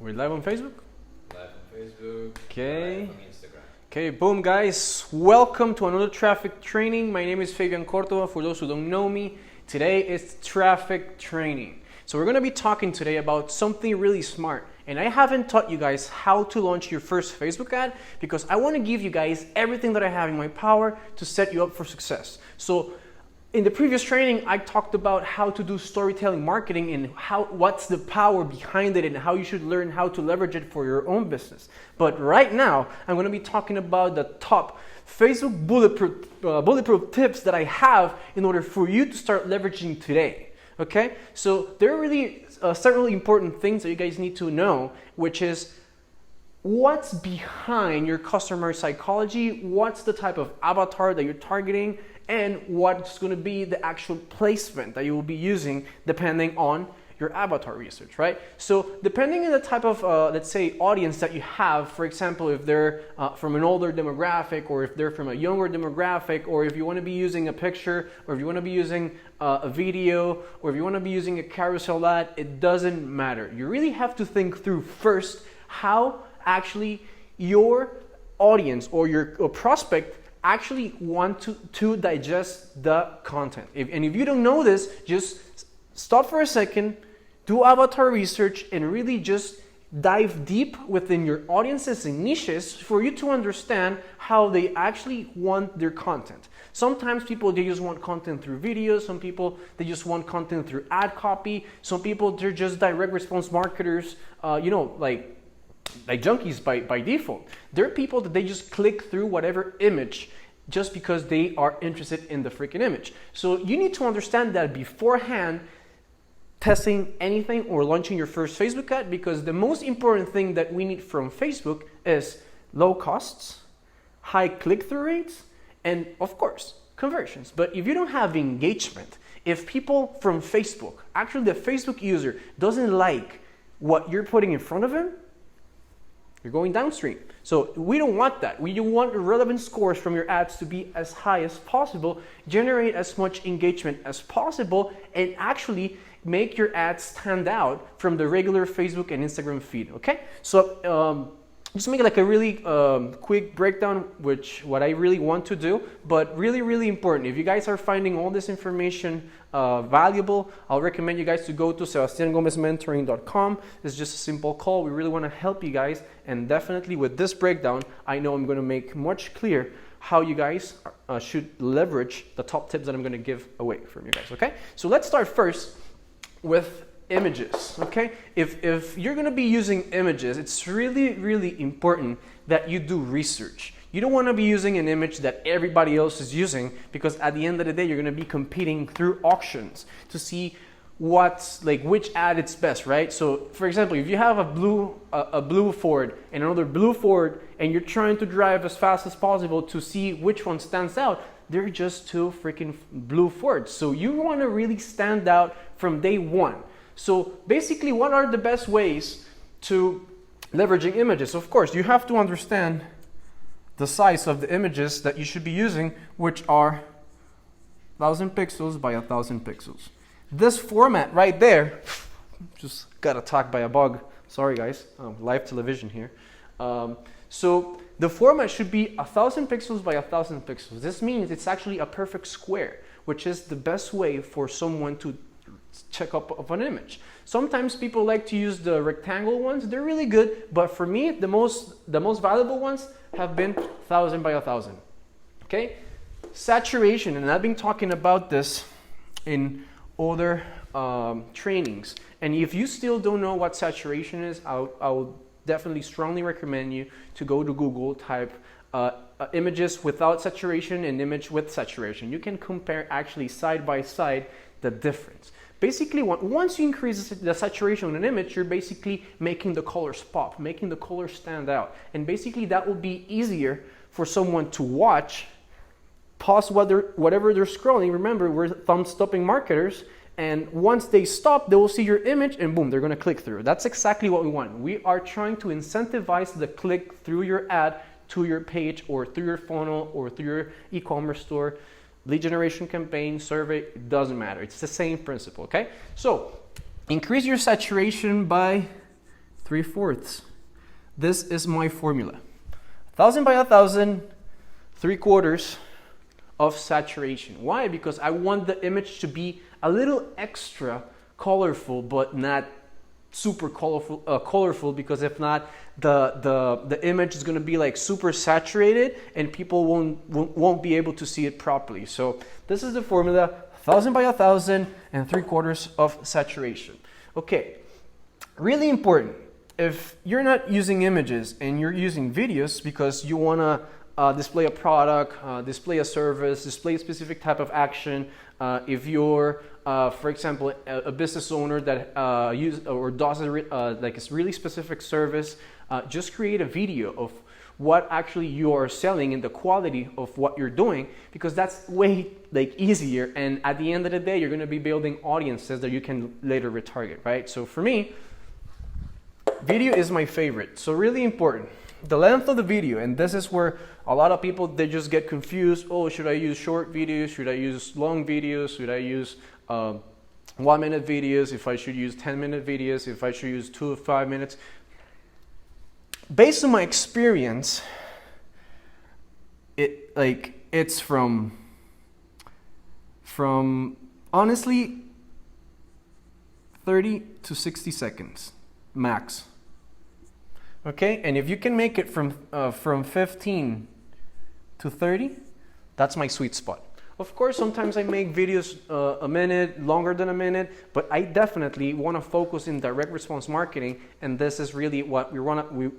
We're live on Facebook? Live on Facebook. Okay. Live on Instagram. Okay, boom guys. Welcome to another traffic training. My name is Fabian for those who don't know me. Today is traffic training. So we're going to be talking today about something really smart. And I haven't taught you guys how to launch your first Facebook ad because I want to give you guys everything that I have in my power to set you up for success. So in the previous training, I talked about how to do storytelling marketing and what's the power behind it and how you should learn how to leverage it for your own business. But right now, I'm going to be talking about the top Facebook bulletproof tips that I have in order for you to start leveraging today. Okay? So there are really several important things that you guys need to know, which is what's behind your customer psychology, what's the type of avatar that you're targeting, and what's going to be the actual placement that you will be using depending on your avatar research, right? So depending on the type of, let's say, audience that you have, for example, if they're from an older demographic, or if they're from a younger demographic, or if you want to be using a picture, or if you want to be using a video, or if you want to be using a carousel ad, it doesn't matter. You really have to think through first how actually your audience or your prospect actually want to digest the content. If you don't know this, just stop for a second, do avatar research, and really just dive deep within your audiences and niches for you to understand how they actually want their content. Sometimes people, they just want content through videos. Some people, they just want content through ad copy. Some people, they're just direct response marketers, like junkies by default. There are people that they just click through whatever image just because they are interested in the freaking image. So you need to understand that beforehand testing anything or launching your first Facebook ad, because the most important thing that we need from Facebook is low costs, high click-through rates, and of course, conversions. But if you don't have engagement, if people from Facebook, actually the Facebook user doesn't like what you're putting in front of him, you're going downstream. So we don't want that. We want relevant scores from your ads to be as high as possible, generate as much engagement as possible, and actually make your ads stand out from the regular Facebook and Instagram feed, okay? So just make like a really quick breakdown, which what I really want to do, but really, really important. If you guys are finding all this information valuable, I'll recommend you guys to go to sebastiangomezmentoring.com. It's just a simple call. We really want to help you guys, and definitely with this breakdown, I know I'm going to make much clear how you guys should leverage the top tips that I'm going to give away from you guys, okay? So let's start first with images, okay? If you're going to be using images, it's really, really important that you do research. You don't want to be using an image that everybody else is using, because at the end of the day, you're going to be competing through auctions to see which ad it's best, right? So for example, if you have a blue Ford and another blue Ford, and you're trying to drive as fast as possible to see which one stands out, they're just two freaking blue Fords. So you want to really stand out from day one. So basically, what are the best ways to leveraging images? Of course, you have to understand the size of the images that you should be using, which are 1,000 pixels by 1,000 pixels. This format right there, just got attacked by a bug. Sorry guys, live television here. So the format should be 1,000 pixels by 1,000 pixels. This means it's actually a perfect square, which is the best way for someone to check up of an image. Sometimes people like to use the rectangle ones. They're really good, but for me, the most valuable ones have been 1,000 by 1,000. Okay? Saturation, and I've been talking about this in other trainings. And if you still don't know what saturation is, I would definitely strongly recommend you to go to Google, type images without saturation and image with saturation. You can compare actually side by side the difference. Basically, once you increase the saturation on an image, you're basically making the colors pop, making the colors stand out. And basically, that will be easier for someone to watch, pause whatever they're scrolling. Remember, we're thumb-stopping marketers. And once they stop, they will see your image, and boom, they're going to click through. That's exactly what we want. We are trying to incentivize the click through your ad to your page, or through your funnel, or through your e-commerce store. Lead generation campaign, survey, it doesn't matter. It's the same principle, okay? So increase your saturation by 3/4. This is my formula. 1,000 by 1,000, 3/4 of saturation. Why? Because I want the image to be a little extra colorful, but not super colorful, because if not, the image is going to be like super saturated and people won't be able to see it properly. So this is the formula: 1,000 by 1,000 and 3/4 of saturation. Okay, really important. If you're not using images and you're using videos because you want to display a product, display a service, display a specific type of action, if you're for example, a business owner that does like a really specific service, just create a video of what actually you are selling and the quality of what you're doing, because that's way like easier. And at the end of the day, you're going to be building audiences that you can later retarget, right? So for me, video is my favorite. So really important. The length of the video, and this is where a lot of people, they just get confused. Oh, should I use short videos? Should I use long videos? Should I use 1-minute videos? If I should use 10-minute videos? If I should use 2 to 5 minutes? Based on my experience, it's from honestly 30 to 60 seconds max. Okay, and if you can make it from 15 to 30, that's my sweet spot. Of course, sometimes I make videos a minute, longer than a minute, but I definitely want to focus in direct response marketing, and this is really what we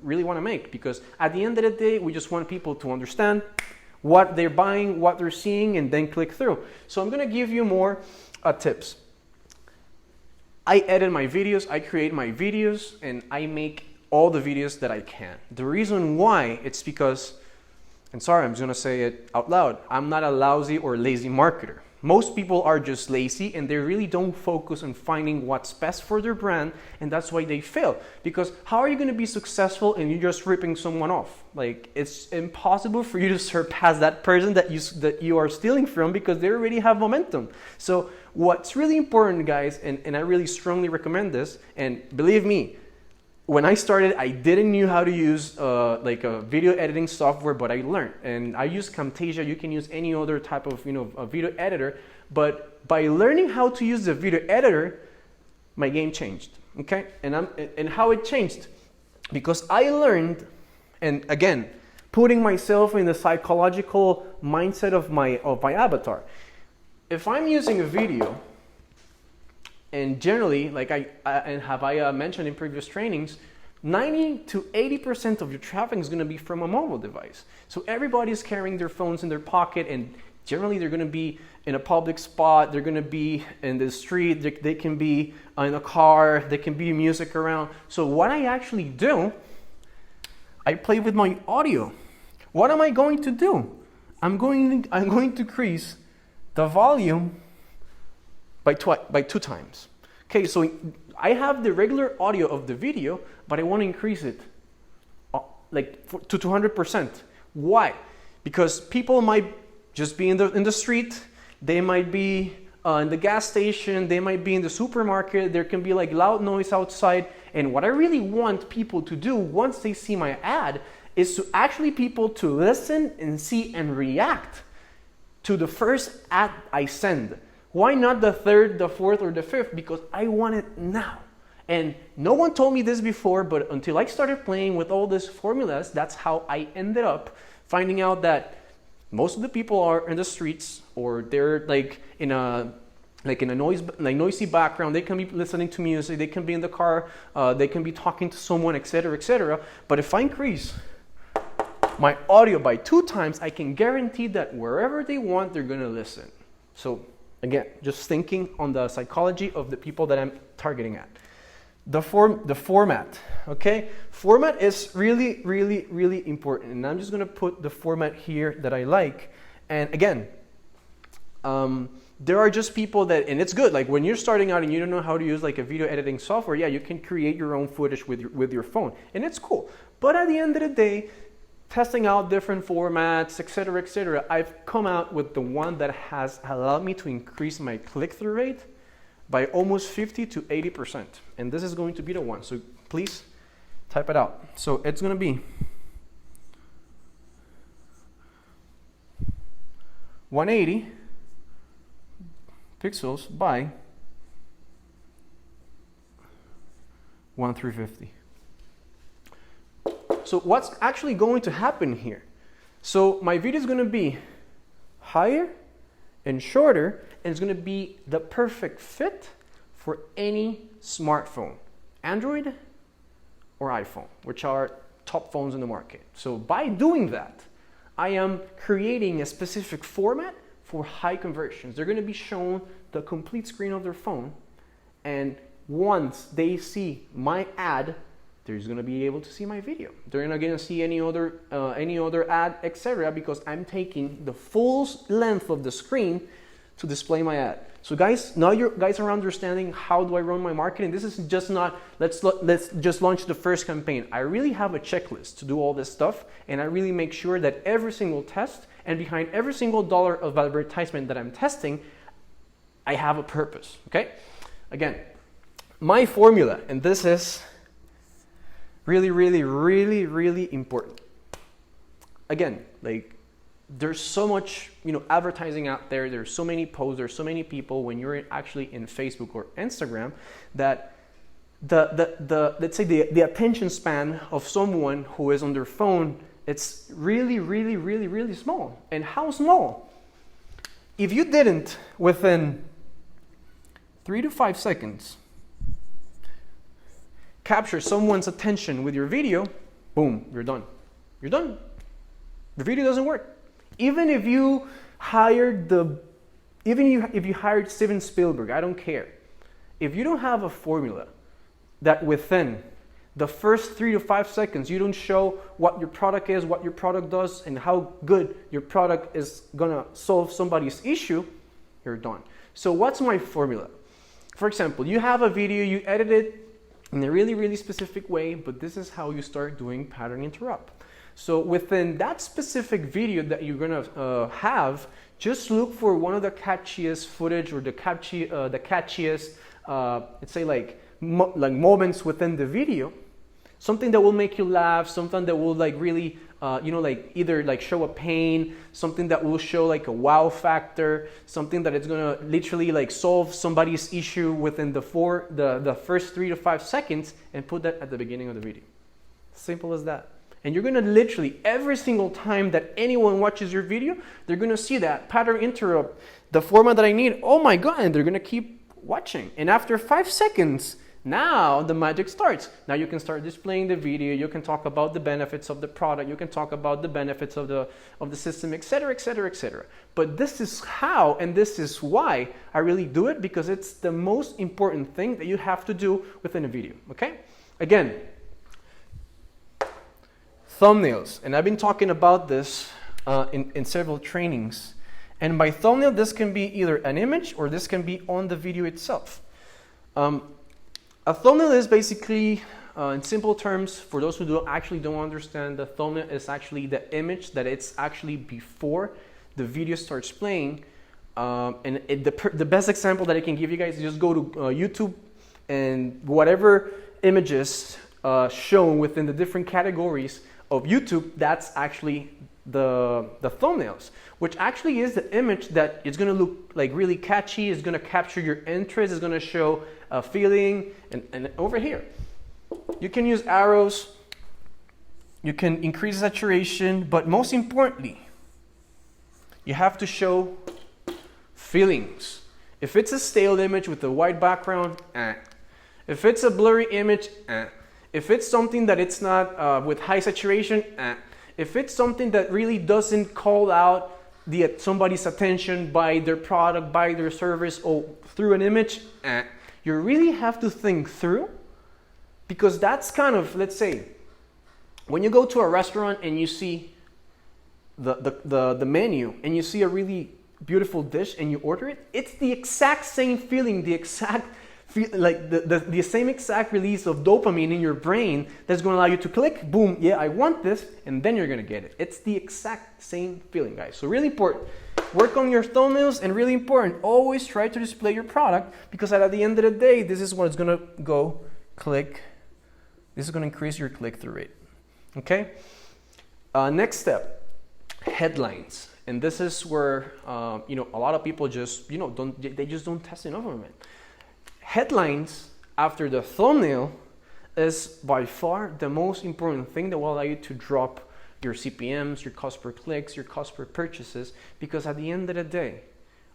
really want to make, because at the end of the day, we just want people to understand what they're buying, what they're seeing, and then click through. So I'm going to give you more tips. I edit my videos, I create my videos, and I make all the videos that I can. The reason why, it's because, and sorry, I'm just gonna say it out loud, I'm not a lousy or lazy marketer. Most people are just lazy and they really don't focus on finding what's best for their brand, and that's why they fail. Because how are you gonna be successful and you're just ripping someone off? Like, it's impossible for you to surpass that person that you are stealing from, because they already have momentum. So what's really important, guys, and I really strongly recommend this, and believe me, when I started, I didn't know how to use like a video editing software, but I learned. And I use Camtasia. You can use any other type of a video editor. But by learning how to use the video editor, my game changed. Okay, and how it changed, because I learned, and again, putting myself in the psychological mindset of my avatar. If I'm using a video, and generally, like I mentioned in previous trainings, 90 to 80% of your traffic is going to be from a mobile device. So everybody's carrying their phones in their pocket, and generally they're going to be in a public spot, they're going to be in the street, they can be in a car, there can be music around. So what I actually do, I play with my audio. What am I going to do? I'm going to increase the volume by 2 times. Okay, so I have the regular audio of the video, but I want to increase it to 200%. Why? Because people might just be in the street, they might be in the gas station, they might be in the supermarket, there can be like loud noise outside, and what I really want people to do once they see my ad is to actually people to listen and see and react to the first ad I send. Why not the third, the fourth, or the fifth? Because I want it now. And no one told me this before, but until I started playing with all these formulas, that's how I ended up finding out that most of the people are in the streets, or they're like in a noisy background. They can be listening to music, they can be in the car, they can be talking to someone, etc., etc. But if I increase my audio by 2 times, I can guarantee that wherever they want, they're going to listen. So again, just thinking on the psychology of the people that I'm targeting at. The format, okay? Format is really, really, really important. And I'm just going to put the format here that I like. And again, there are just people that, and it's good, like when you're starting out and you don't know how to use like a video editing software, yeah, you can create your own footage with your phone, and it's cool. But at the end of the day, testing out different formats, etc., I've come out with the one that has allowed me to increase my click-through rate by almost 50 to 80%. And this is going to be the one. So please Type it out. So it's going to be 180 pixels by 1350. So what's actually going to happen here? So my video is going to be higher and shorter, and it's going to be the perfect fit for any smartphone, Android or iPhone, which are top phones in the market. So by doing that, I am creating a specific format for high conversions. They're going to be shown the complete screen of their phone, and once they see my ad, they're just going to be able to see my video. They're not going to see any other ad, etc., because I'm taking the full length of the screen to display my ad. So guys, now you guys are understanding how do I run my marketing. This is just not, let's just launch the first campaign. I really have a checklist to do all this stuff, and I really make sure that every single test and behind every single dollar of advertisement that I'm testing, I have a purpose, okay? Again, my formula, and this is really, really, really, really important. Again, like, there's so much, advertising out there. There's so many posts. There's so many people when you're actually in Facebook or Instagram that let's say the attention span of someone who is on their phone, it's really, really, really, really small. And how small? If you didn't within 3 to 5 seconds capture someone's attention with your video, boom, you're done. You're done. The video doesn't work. Even if you hired if you hired Steven Spielberg, I don't care. If you don't have a formula that within the first 3 to 5 seconds you don't show what your product is, what your product does, and how good your product is gonna solve somebody's issue, you're done. So what's my formula? For example, you have a video, you edit it in a really, really specific way, but this is how you start doing pattern interrupt. So within that specific video that you're gonna have, just look for one of the catchiest footage or the catchiest, let's say like moments within the video, something that will make you laugh, something that will like really, like either like show a pain, something that will show like a wow factor, something that is gonna literally like solve somebody's issue within the first 3 to 5 seconds, and put that at the beginning of the video. Simple as that. And you're gonna literally, every single time that anyone watches your video, they're gonna see that pattern interrupt, the format that I need, oh my God, and they're gonna keep watching. And after 5 seconds, now the magic starts. Now you can start displaying the video, you can talk about the benefits of the product, you can talk about the benefits of the system, etc., etc., etc. But this is how, and this is why I really do it, because it's the most important thing that you have to do within a video, okay? Again, thumbnails, and I've been talking about this in several trainings. And by thumbnail, this can be either an image or this can be on the video itself. A thumbnail is basically, in simple terms, for those who don't understand, the thumbnail is actually the image that it's actually before the video starts playing. The best example that I can give you guys is just go to YouTube, and whatever images shown within the different categories of YouTube, that's actually the thumbnails, which actually is the image that is going to look like really catchy, is going to capture your interest, is going to show a feeling. And over here, you can use arrows, you can increase saturation, but most importantly, you have to show feelings. If it's a stale image with a white background, if it's a blurry image, if it's something that it's not with high saturation, if it's something that really doesn't call out somebody's attention by their product, by their service, or through an image, you really have to think through, because that's kind of, let's say, when you go to a restaurant and you see the menu and you see a really beautiful dish and you order it, it's the exact same feeling, the same exact release of dopamine in your brain that's going to allow you to click, boom, yeah, I want this, and then you're going to get it. It's the exact same feeling, guys. So really important, work on your thumbnails, and really important, always try to display your product, because at the end of the day, this is what it's going to go click. This is going to increase your click-through rate. Okay? Next step, headlines. And this is where, a lot of people just, they just don't test enough of it. Headlines after the thumbnail is by far the most important thing that will allow you to drop your CPMs, your cost per clicks, your cost per purchases, because at the end of the day,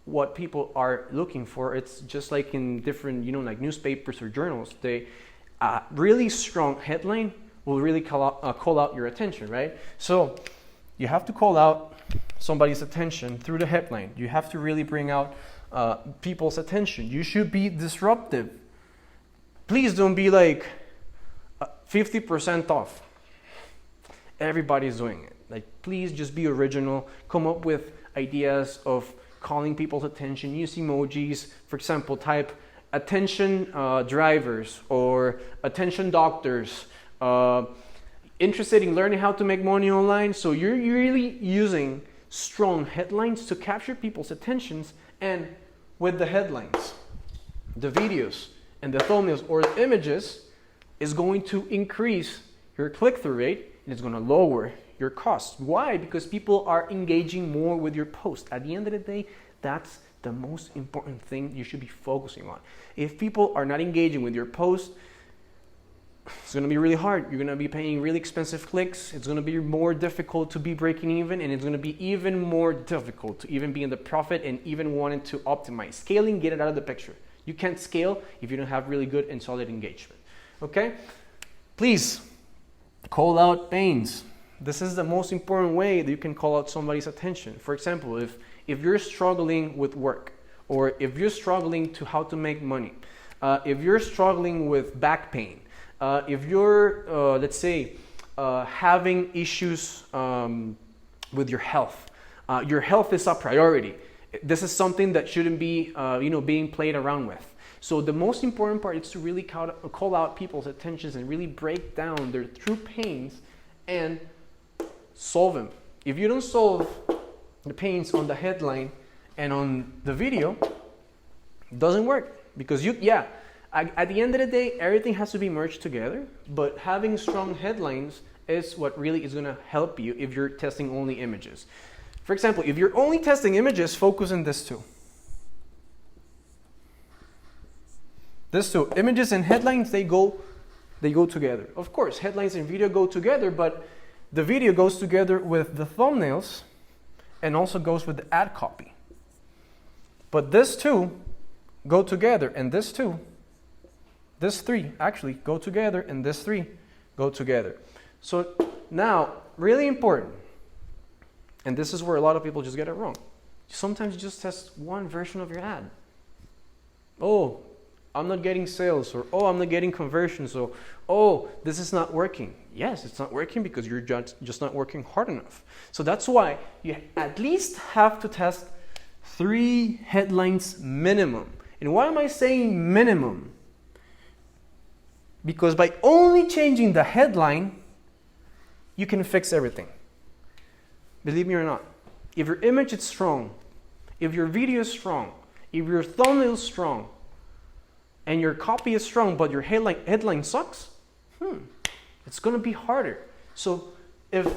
what people are looking for, it's just like in different, like newspapers or journals, they really strong headline will really call out your attention, right? So you have to call out somebody's attention through the headline. You have to really bring out people's attention. You should be disruptive. Please don't be like 50% off. Everybody's doing it. Like, please just be original. Come up with ideas of calling people's attention. Use emojis. For example, type attention drivers or attention doctors. Interested in learning how to make money online. So you're really using strong headlines to capture people's attentions, and with the headlines, the videos and the thumbnails or the images is going to increase your click-through rate, and it's going to lower your costs. Why? Because people are engaging more with your post. At the end of the day, that's the most important thing you should be focusing on. If people are not engaging with your post, it's going to be really hard. You're going to be paying really expensive clicks. It's going to be more difficult to be breaking even, and it's going to be even more difficult to even be in the profit and even wanting to optimize. Scaling, get it out of the picture. You can't scale if you don't have really good and solid engagement. Okay? Please call out pains. This is the most important way that you can call out somebody's attention. For example, if you're struggling with work, or if you're struggling to how to make money, if you're struggling with back pain, if you're, let's say, having issues with your health is a priority. This is something that shouldn't be, being played around with. So the most important part is to really call out people's attentions and really break down their true pains and solve them. If you don't solve the pains on the headline and on the video, it doesn't work. Because at the end of the day, everything has to be merged together, but having strong headlines is what really is going to help you if you're testing only images. For example, if you're only testing images, focus on this too. This too. Images and headlines, they go together. Of course, headlines and video go together, but the video goes together with the thumbnails and also goes with the ad copy. But this two go together, and this two, this three actually go together, and this three go together. So now, really important, and this is where a lot of people just get it wrong. Sometimes you just test one version of your ad. Oh, I'm not getting sales, or oh, I'm not getting conversions, or oh, this is not working. Yes, it's not working because you're just not working hard enough. So that's why you at least have to test 3 headlines minimum. And why am I saying minimum? Because by only changing the headline, you can fix everything. Believe me or not. If your image is strong, if your video is strong, if your thumbnail is strong, and your copy is strong, but your headline sucks, it's going to be harder. So if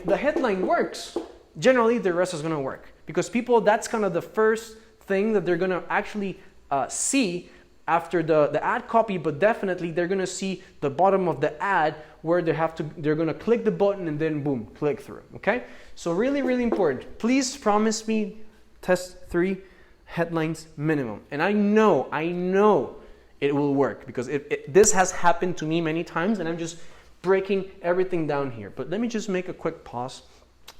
the headline works, generally the rest is going to work. Because people, that's kind of the first thing that they're going to actually see after the ad copy, but definitely they're going to see the bottom of the ad where they're going to click the button and then boom, click through. Okay? So really, really important. Please promise me test 3 headlines minimum. And I know it will work because this has happened to me many times, and I'm just breaking everything down here. But let me just make a quick pause.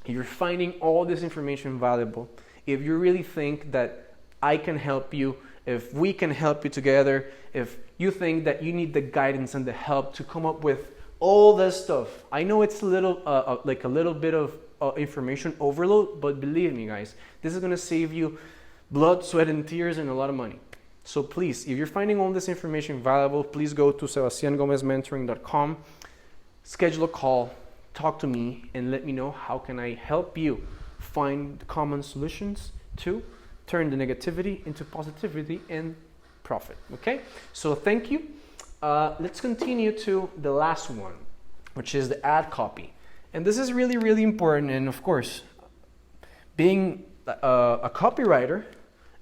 If you're finding all this information valuable, if you really think that I can help you, if we can help you together, if you think that you need the guidance and the help to come up with all this stuff, I know it's a little bit of information overload, but believe me guys, this is going to save you blood, sweat, and tears and a lot of money. So please, if you're finding all this information valuable, please go to sebastiangomezmentoring.com, schedule a call, talk to me, and let me know how can I help you find common solutions to turn the negativity into positivity and profit. Okay? So thank you. Let's continue to the last one, which is the ad copy. And this is really, really important. And of course, being a copywriter,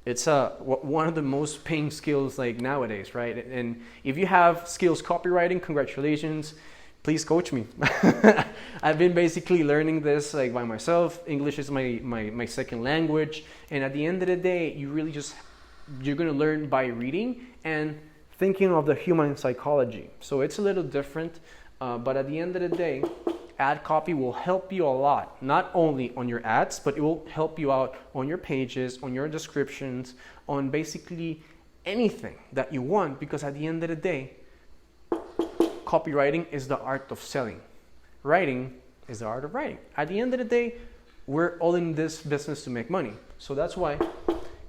it's one of the most paying skills like nowadays, right? And if you have skills copywriting, congratulations. Please coach me. I've been basically learning this like by myself. English is my second language. And at the end of the day, you're going to learn by reading and thinking of the human psychology. So it's a little different. But at the end of the day, ad copy will help you a lot. Not only on your ads, but it will help you out on your pages, on your descriptions, on basically anything that you want. Because at the end of the day, copywriting is the art of selling. Writing is the art of writing. At the end of the day, we're all in this business to make money. So that's why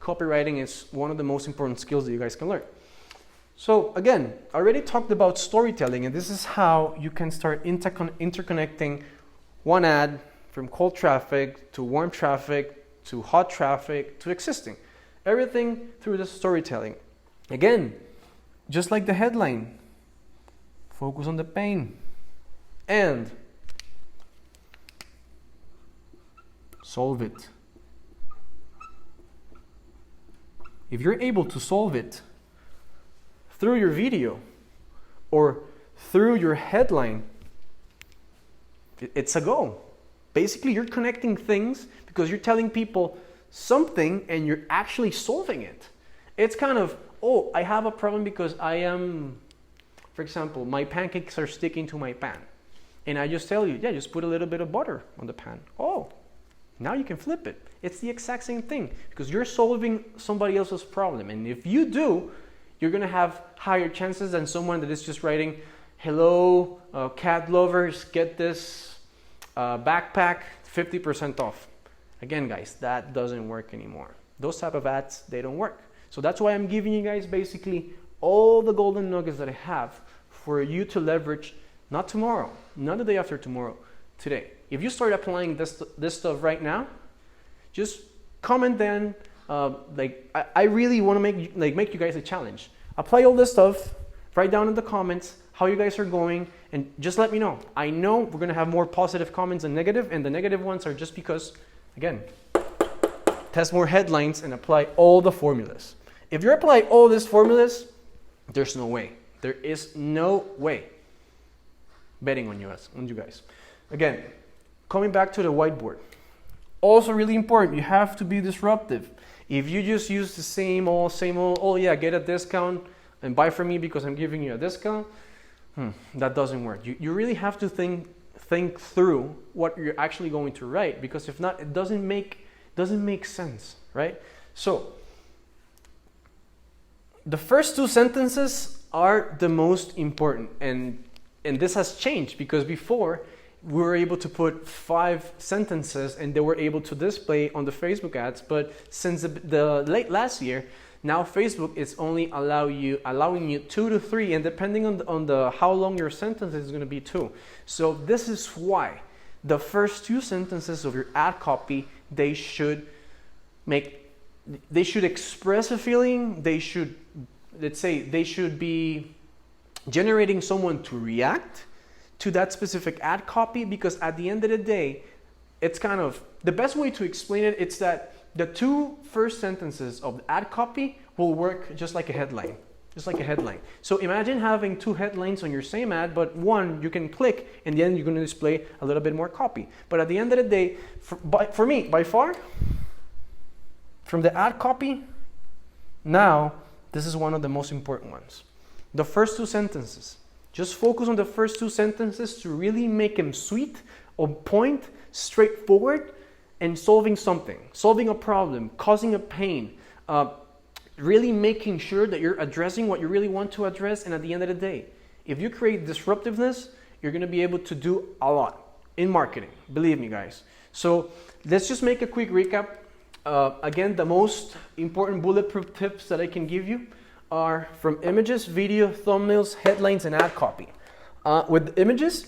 copywriting is one of the most important skills that you guys can learn. So again, I already talked about storytelling, and this is how you can start interconnecting one ad from cold traffic to warm traffic to hot traffic to existing. Everything through the storytelling. Again, just like the headline, focus on the pain and solve it. If you're able to solve it through your video or through your headline, it's a go. Basically, you're connecting things because you're telling people something and you're actually solving it. It's kind of, oh, I have a problem because for example, my pancakes are sticking to my pan. And I just tell you, yeah, just put a little bit of butter on the pan. Oh, now you can flip it. It's the exact same thing because you're solving somebody else's problem. And if you do, you're going to have higher chances than someone that is just writing, hello, cat lovers, get this backpack 50% off. Again, guys, that doesn't work anymore. Those type of ads, they don't work. So that's why I'm giving you guys basically all the golden nuggets that I have for you to leverage, not tomorrow, not the day after tomorrow, today. If you start applying this stuff right now, just comment then. I really want to make you guys a challenge. Apply all this stuff. Write down in the comments how you guys are going, and just let me know. I know we're gonna have more positive comments than negative, and the negative ones are just because, again, test more headlines and apply all the formulas. If you apply all these formulas, there's no way. There is no way. Betting on you guys. Again, coming back to the whiteboard. Also really important, you have to be disruptive. If you just use the same old, oh yeah, get a discount and buy from me because I'm giving you a discount, that doesn't work. You really have to think through what you're actually going to write, because if not, it doesn't make sense, right? So, the first two sentences are the most important, and this has changed because before we were able to put 5 sentences and they were able to display on the Facebook ads, but since the late last year, now Facebook is only allowing you 2 to 3, and depending on the how long your sentence is going to be 2. So this is why the first 2 sentences of your ad copy, they should express a feeling. They should, they should be generating someone to react to that specific ad copy, because at the end of the day, it's kind of, the best way to explain it, it's that the 2 first sentences of the ad copy will work just like a headline. So imagine having 2 headlines on your same ad, but one you can click and then you're going to display a little bit more copy. But at the end of the day, for me, by far, from the ad copy, now this is one of the most important ones. The first 2 sentences. Just focus on the first 2 sentences to really make them sweet, on point, straightforward, and solving something, solving a problem, causing a pain, really making sure that you're addressing what you really want to address. And at the end of the day, if you create disruptiveness, you're going to be able to do a lot in marketing. Believe me, guys. So let's just make a quick recap. Again, the most important bulletproof tips that I can give you are from images, video, thumbnails, headlines, and ad copy. With images,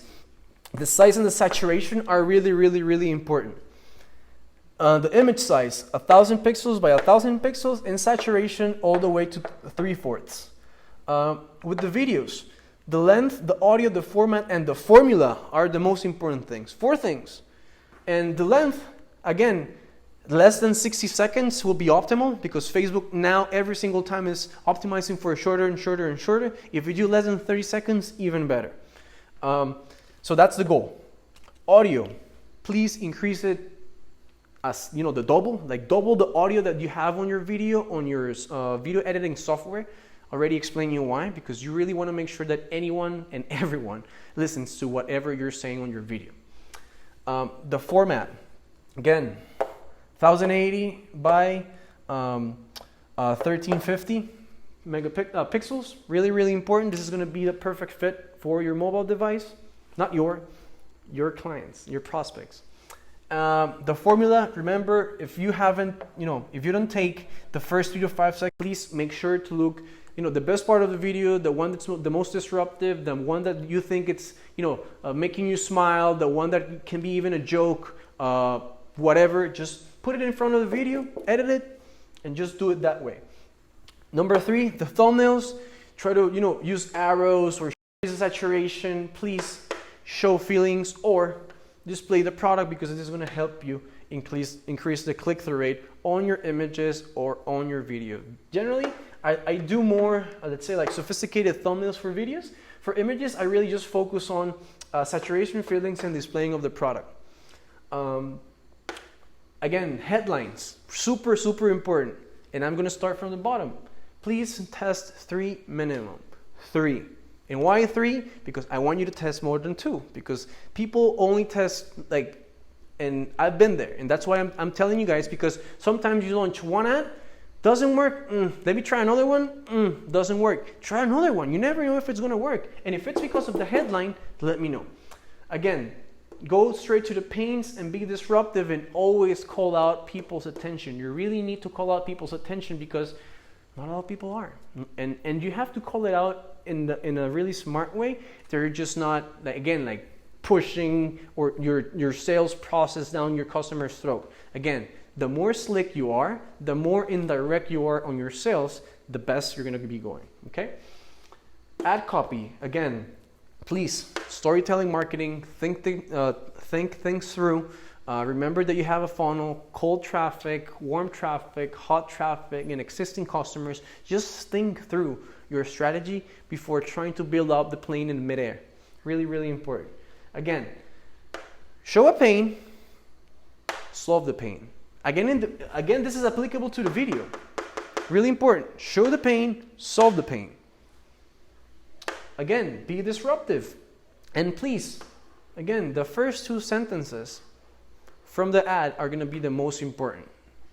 the size and the saturation are really, really, really important. The image size, 1,000 pixels by 1,000 pixels, and saturation all the way to 3/4. With the videos, The length, the audio, the format, and the formula are the most important things. 4 things. And the length, again, less than 60 seconds will be optimal because Facebook now every single time is optimizing for shorter and shorter and shorter. If you do less than 30 seconds, even better. So that's the goal. Audio, please increase it as the double, like double the audio that you have on your video, on your video editing software. Already explaining you why, because you really want to make sure that anyone and everyone listens to whatever you're saying on your video. The format, again, 1080 by 1350 megapixels. Really, really important. This is going to be the perfect fit for your mobile device, not your clients, your prospects. The formula, remember, if you haven't, if you don't take the first 3 to 5 seconds, please make sure to look, the best part of the video, the one that's the most disruptive, the one that you think it's, making you smile, the one that can be even a joke, whatever, just put it in front of the video, edit it, and just do it that way. Number 3, the thumbnails, try to, use arrows or saturation, please show feelings or display the product because it is going to help you increase the click-through rate on your images or on your video. Generally, I do more, let's say, like sophisticated thumbnails for videos. For images, I really just focus on saturation, feelings, and displaying of the product. Again, headlines, super, super important. And I'm going to start from the bottom. Please test 3 minimum. 3. And why 3? Because I want you to test more than 2. Because people only test and I've been there. And that's why I'm telling you guys, because sometimes you launch one ad, doesn't work. Let me try another one. Doesn't work. Try another one. You never know if it's going to work. And if it's because of the headline, let me know. Again, go straight to the pains and be disruptive and always call out people's attention. You really need to call out people's attention because not all people are. And you have to call it out in a really smart way. They're just not, like pushing or your sales process down your customer's throat. Again, the more slick you are, the more indirect you are on your sales, the best you're going to be going. Okay? Ad copy, again, please, storytelling marketing, think things through. Remember that you have a funnel, cold traffic, warm traffic, hot traffic, and existing customers. Just think through your strategy before trying to build up the plane in midair. Really, really important. Again, show a pain, solve the pain. Again, this is applicable to the video. Really important. Show the pain, solve the pain. Again, be disruptive. And please, again, the first 2 sentences from the ad are going to be the most important.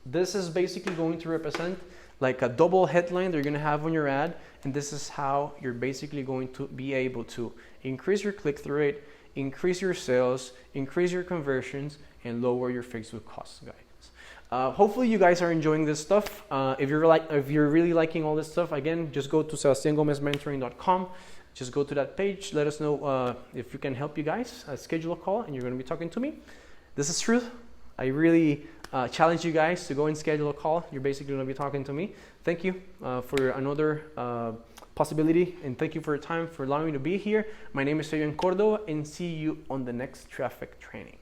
This is basically going to represent like a double headline that you're going to have on your ad. And this is how you're basically going to be able to increase your click-through rate, increase your sales, increase your conversions, and lower your Facebook costs, guys. Hopefully you guys are enjoying this stuff. If you're really liking all this stuff, again, just go to sebastiangomezmentoring.com. Just go to that page. Let us know if we can help you guys. Schedule a call, and you're going to be talking to me. This is truth. I really challenge you guys to go and schedule a call. You're basically going to be talking to me. Thank you for another possibility, and thank you for your time, for allowing me to be here. My name is Fabian Cordova, and see you on the next traffic training.